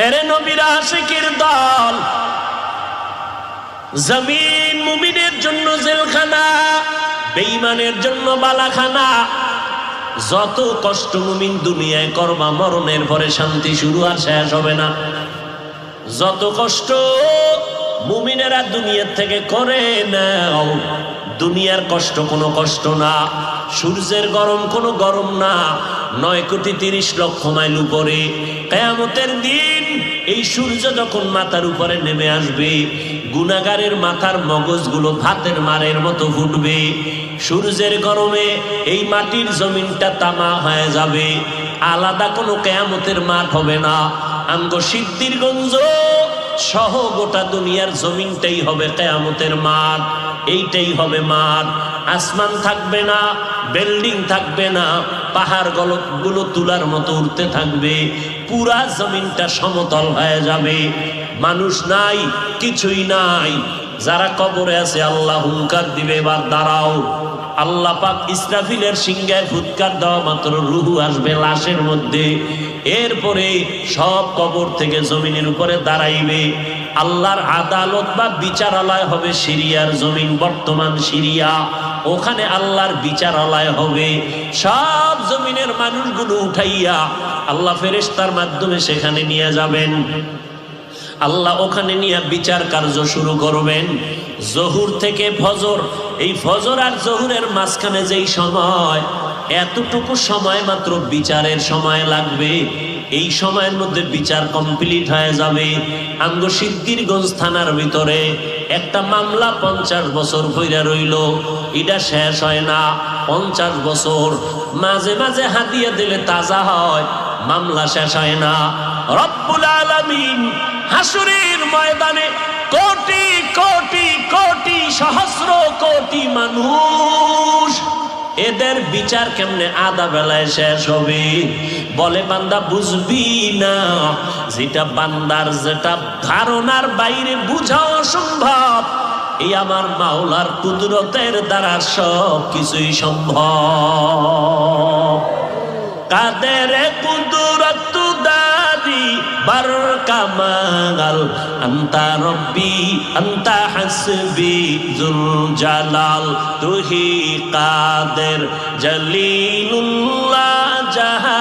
এরে নবীর আশিকের দল, জমিন মুমিনের জন্য জেলখানা, বেঈমানের জন্য বালাখানা। যত কষ্ট মুমিন দুনিয়ায় করবা, মরণের পরে শান্তি শুরু আর শেষ হবে না। যত কষ্ট মুমিনেরা দুনিয়ার থেকে করে নাও, দুনিয়ার কষ্ট কোনো কষ্ট না, সূর্যের গরম কোনো গরম না। 9,30,00,000 মাইল উপরে কিয়ামতের দিন এই সূর্য যখন মাথার উপরে নেমে আসবে, গুনাহগারের মাথার মগজগুলো ভাতের মারের মতো ফুটবে। সূর্যের গরমে এই মাটির জমিনটা তামা হয়ে যাবে, আলাদা কোনো কিয়ামতের মাঠ হবে না। আমগো সিদ্ধিরগঞ্জ সহ গোটা দুনিয়ার জমিনটাই হবে কিয়ামতের মাঠ। এইটাই হবে মাঠ। আসমান থাকবে না, বিল্ডিং থাকবে না, পাহাড় গুলো তুলার মতো উঠতে থাকবে, পুরা জমিনটা সমতল হয়ে যাবে। মানুষ নাই, কিছুই নাই। যারা কবরে আছে আল্লাহ হুঙ্কার দিবে, এবার দাঁড়াও। আল্লাহ পাক ইসরাফিলের সিংহায় ফুৎকার দেওয়া মাত্র রুহু আসবে লাশের মধ্যে। এরপরে সব কবর থেকে জমিনের উপরে দাঁড়াইবে। আল্লাহর আদালত বা বিচারালয় হবে সিরিয়ার জমিন, বর্তমান সিরিয়া। ওখানে আল্লাহর বিচারালয় হবে। সব জমিনের মানুষগুলো উঠাইয়া আল্লাহ ফেরেশতার মাধ্যমে সেখানে নিয়ে যাবেন। আল্লাহ ওখানে নিয়ে বিচার কার্য শুরু করবেন। জহুর থেকে ফজর, এই ফজর আর জহুরের মাঝখানে যেই সময়, এতটুকু সময় মাত্র বিচারের সময় লাগবে। এই সময়ের মধ্যে বিচার কমপ্লিট হয়ে যাবে। আমগো সিদ্ধিরগঞ্জ থানার ভিতরে একটা মামলা 50 বছর কইরা রইল, এটা শেষ হয় না। 50 বছর মাঝে মাঝে হাদিয়া দিলে তাজা হয়, মামলা শেষ হয় না। রব্বুল আলামিন হাসরের ময়দানে কোটি কোটি কোটি সহস্র কোটি মানুষ, এদের বিচার কেমনে আধা বেলায় শেষ হবে? বলে বান্দা বুঝবি না, যেটা বান্দার যেটা ধারণার বাইরে বুঝা অসম্ভব, এই আমার মাওলার কুদরতের দ্বারা সব কিছুই সম্ভব। কাদের কুদরত দারি বার কামাল, আন্তা রব্বি আন্তা হাসবি জুল জালাল, তুহি কাদের জলিলুল্লাহ জাহা।